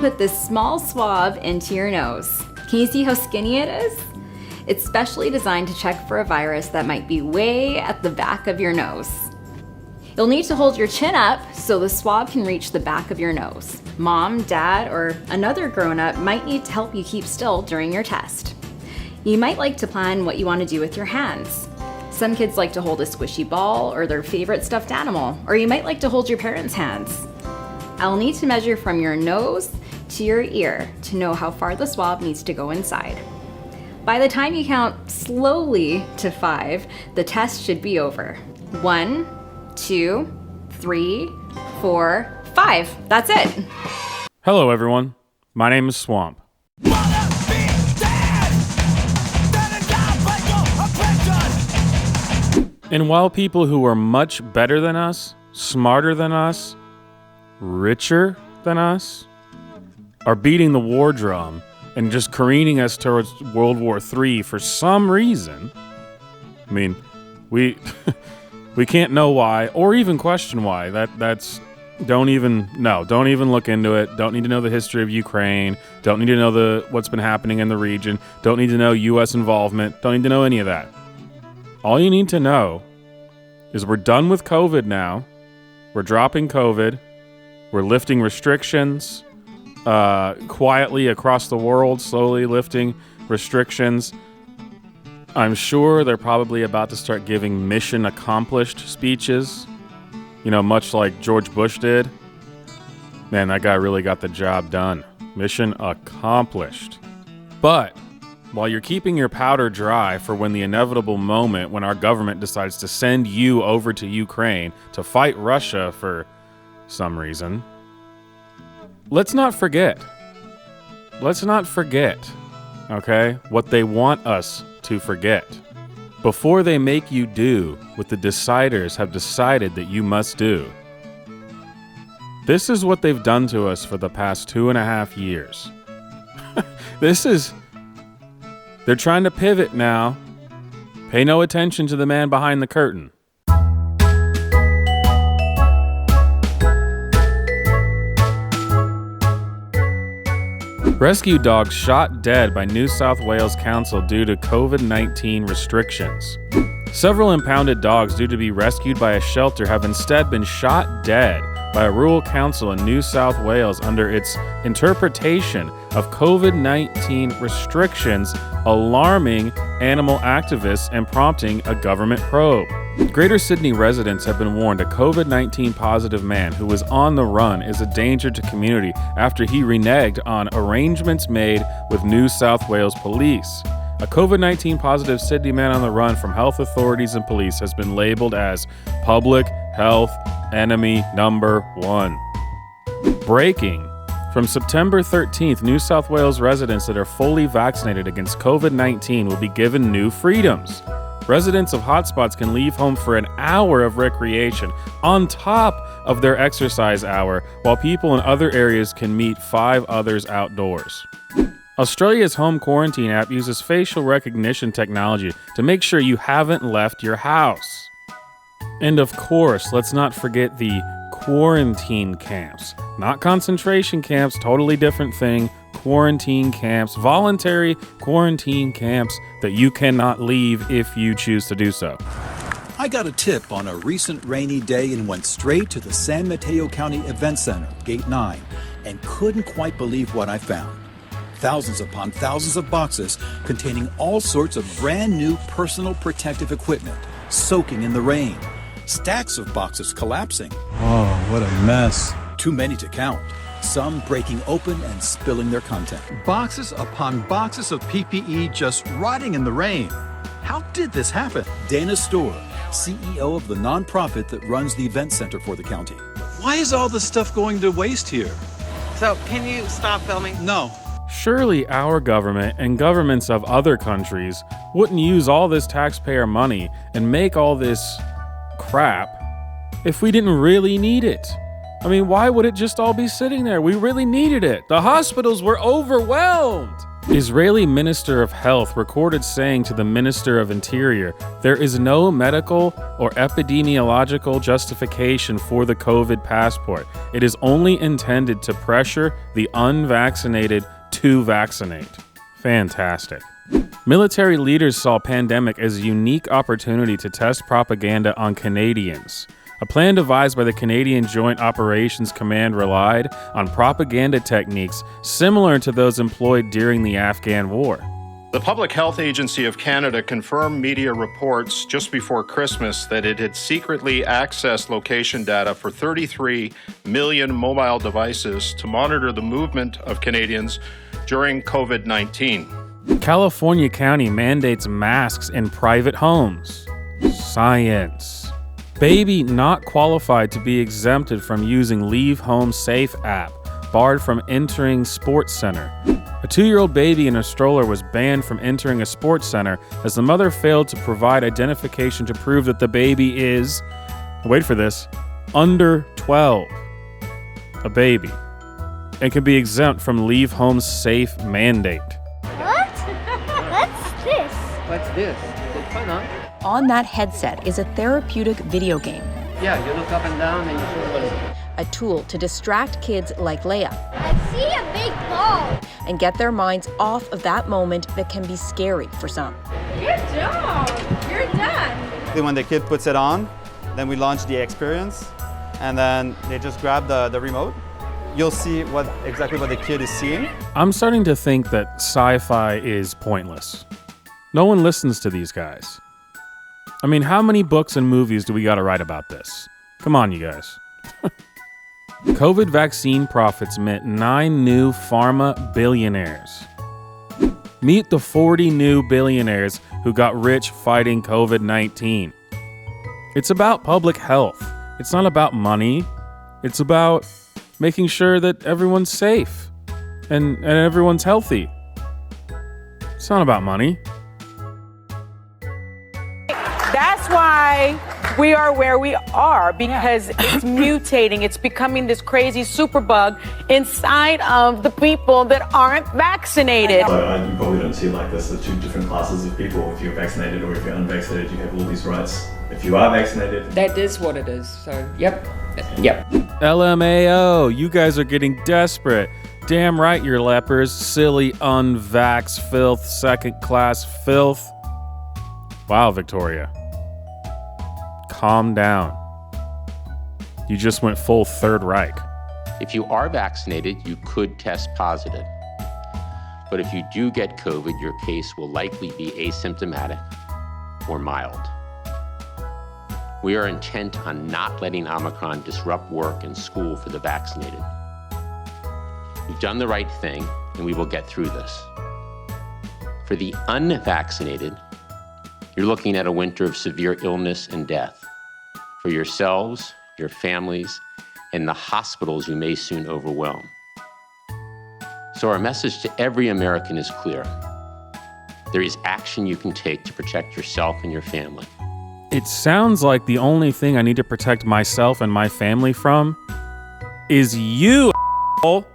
put this small swab into your nose. Can you see how skinny it is? It's specially designed to check for a virus that might be way at the back of your nose. You'll need to hold your chin up so the swab can reach the back of your nose. Mom, dad, or another grown-up might need to help you keep still during your test. You might like to plan what you want to do with your hands. Some kids like to hold a squishy ball or their favorite stuffed animal, or you might like to hold your parents' hands. I'll need to measure from your nose to your ear to know how far the swab needs to go inside. By the time you count slowly to 5, the test should be over. 1, 2, 3, 4, 5. That's it. Hello, everyone. My name is Swamp. And while people who are much better than us, smarter than us, richer than us, are beating the war drum and just careening us towards World War III for some reason, I mean, we can't know why or even question why. Don't even look into it. Don't need to know the history of Ukraine. Don't need to know what's been happening in the region. Don't need to know U.S. involvement. Don't need to know any of that. All you need to know is we're done with COVID now. We're dropping COVID. We're lifting restrictions quietly across the world, slowly lifting restrictions. I'm sure they're probably about to start giving mission accomplished speeches, much like George Bush did. Man, that guy really got the job done. Mission accomplished. But while you're keeping your powder dry for when the inevitable moment when our government decides to send you over to Ukraine to fight Russia for some reason, let's not forget, okay, what they want us to forget. Before they make you do what the deciders have decided that you must do. This is what they've done to us for the past 2.5 years. They're trying to pivot now. Pay no attention to the man behind the curtain. Rescue dogs shot dead by New South Wales Council due to COVID-19 restrictions. Several impounded dogs due to be rescued by a shelter have instead been shot dead by a rural council in New South Wales under its interpretation of COVID-19 restrictions, alarming animal activists and prompting a government probe. Greater Sydney residents have been warned a COVID-19 positive man who was on the run is a danger to community after he reneged on arrangements made with New South Wales police. A COVID-19 positive Sydney man on the run from health authorities and police has been labeled as public health enemy number 1. Breaking. From September 13th, New South Wales residents that are fully vaccinated against COVID-19 will be given new freedoms. Residents of hotspots can leave home for an hour of recreation on top of their exercise hour, while people in other areas can meet 5 others outdoors. Australia's home quarantine app uses facial recognition technology to make sure you haven't left your house. And of course, let's not forget the quarantine camps. Not concentration camps, totally different thing. Quarantine camps, voluntary quarantine camps that you cannot leave if you choose to do so. I got a tip on a recent rainy day and went straight to the San Mateo County Event Center, Gate 9, and couldn't quite believe what I found. Thousands upon thousands of boxes containing all sorts of brand new personal protective equipment, soaking in the rain. Stacks of boxes collapsing. Oh, what a mess. Too many to count. Some breaking open and spilling their content. Boxes upon boxes of PPE just rotting in the rain. How did this happen? Dana Storr, CEO of the nonprofit that runs the event center for the county. Why is all this stuff going to waste here? So, can you stop filming? No. Surely our government and governments of other countries wouldn't use all this taxpayer money and make all this crap if we didn't really need it. I mean, why would it just all be sitting there? We really needed it. The hospitals were overwhelmed. Israeli Minister of Health recorded saying to the Minister of Interior, there is no medical or epidemiological justification for the COVID passport. It is only intended to pressure the unvaccinated to vaccinate. Fantastic. Military leaders saw pandemic as a unique opportunity to test propaganda on Canadians. A plan devised by the Canadian Joint Operations Command relied on propaganda techniques similar to those employed during the Afghan War. The Public Health Agency of Canada confirmed media reports just before Christmas that it had secretly accessed location data for 33 million mobile devices to monitor the movement of Canadians during COVID-19. California County mandates masks in private homes. Science. Baby not qualified to be exempted from using Leave Home Safe app, barred from entering sports center. A 2-year-old baby in a stroller was banned from entering a sports center as the mother failed to provide identification to prove that the baby is, wait for this, under 12. A baby. And can be exempt from Leave Home Safe mandate. What? What's this? What's this? It's fun, huh? On that headset is a therapeutic video game. Yeah, you look up and down and you see what it is. A tool to distract kids like Leia I see a big ball. and get their minds off of that moment that can be scary for some. Good job! You're done! When the kid puts it on, then we launch the experience, and then they just grab the remote. You'll see exactly what the kid is seeing. I'm starting to think that sci-fi is pointless. No one listens to these guys. I mean, how many books and movies do we gotta write about this? Come on, you guys. COVID vaccine profits meant 9 new pharma billionaires. Meet the 40 new billionaires who got rich fighting COVID-19. It's about public health. It's not about money. It's about making sure that everyone's safe and everyone's healthy. It's not about money. That's why we are where we are, because it's mutating. It's becoming this crazy superbug inside of the people that aren't vaccinated. So you probably don't see it like this. There's 2 different classes of people. If you're vaccinated or if you're unvaccinated, you have all these rights. If you are vaccinated... That is what it is. So, yep. LMAO, you guys are getting desperate. Damn right you're lepers, silly unvax filth, second-class filth. Wow, Victoria. Calm down. You just went full Third Reich. If you are vaccinated, you could test positive. But if you do get COVID, your case will likely be asymptomatic or mild. We are intent on not letting Omicron disrupt work and school for the vaccinated. We've done the right thing, and we will get through this. For the unvaccinated, you're looking at a winter of severe illness and death. For yourselves, your families, and the hospitals you may soon overwhelm. So our message to every American is clear. There is action you can take to protect yourself and your family. It sounds like the only thing I need to protect myself and my family from is you, a**hole.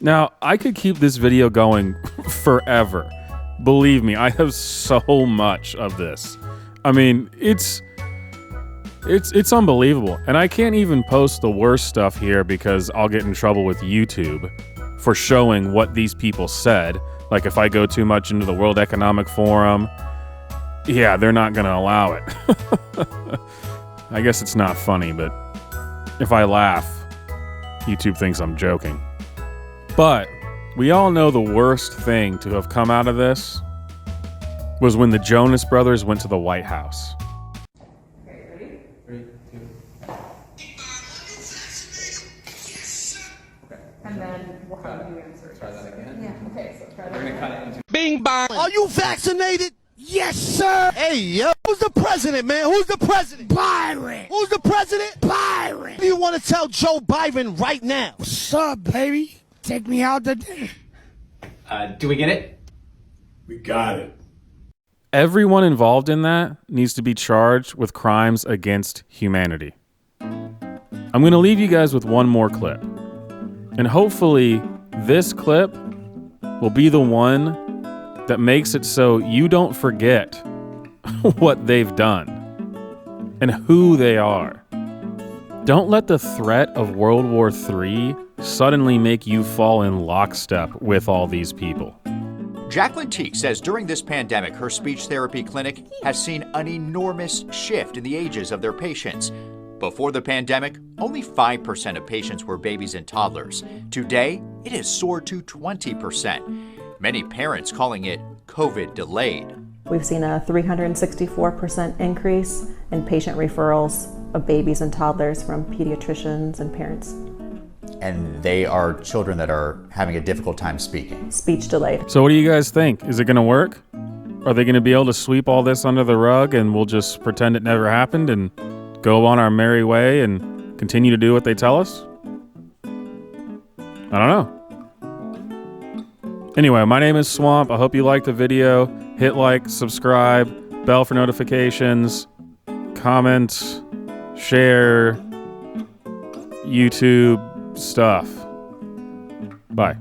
Now, I could keep this video going forever. Believe me, I have so much of this. I mean, it's unbelievable. And I can't even post the worst stuff here because I'll get in trouble with YouTube for showing what these people said. Like if I go too much into the World Economic Forum, yeah, they're not going to allow it. I guess it's not funny, but if I laugh, YouTube thinks I'm joking. But we all know the worst thing to have come out of this was when the Jonas Brothers went to the White House. Okay, ready? 3, 2. Okay. And then we'll have you answer. Try that again. Yeah, okay, so try that We're gonna again. cut it into... Bing bang! Are you vaccinated? Yes, sir! Hey, yo! Who's the president, man? Who's the president? Byron! Who's the president? Byron! What do you want to tell Joe Biden right now? What's up, baby? Take me out to dinner. Do we get it? We got it. Everyone involved in that needs to be charged with crimes against humanity. I'm going to leave you guys with one more clip. And hopefully this clip will be the one that makes it so you don't forget what they've done and who they are. Don't let the threat of World War III suddenly make you fall in lockstep with all these people. Jacqueline Teague says during this pandemic, her speech therapy clinic has seen an enormous shift in the ages of their patients. Before the pandemic, only 5% of patients were babies and toddlers. Today, it has soared to 20%. Many parents calling it COVID delayed. We've seen a 364% increase in patient referrals of babies and toddlers from pediatricians and parents. And they are children that are having a difficult time speaking. Speech delayed. So what do you guys think? Is it going to work? Are they going to be able to sweep all this under the rug and we'll just pretend it never happened and go on our merry way and continue to do what they tell us? I don't know. Anyway, my name is Swamp. I hope you liked the video. Hit like, subscribe, bell for notifications, comment, share, YouTube stuff. Bye.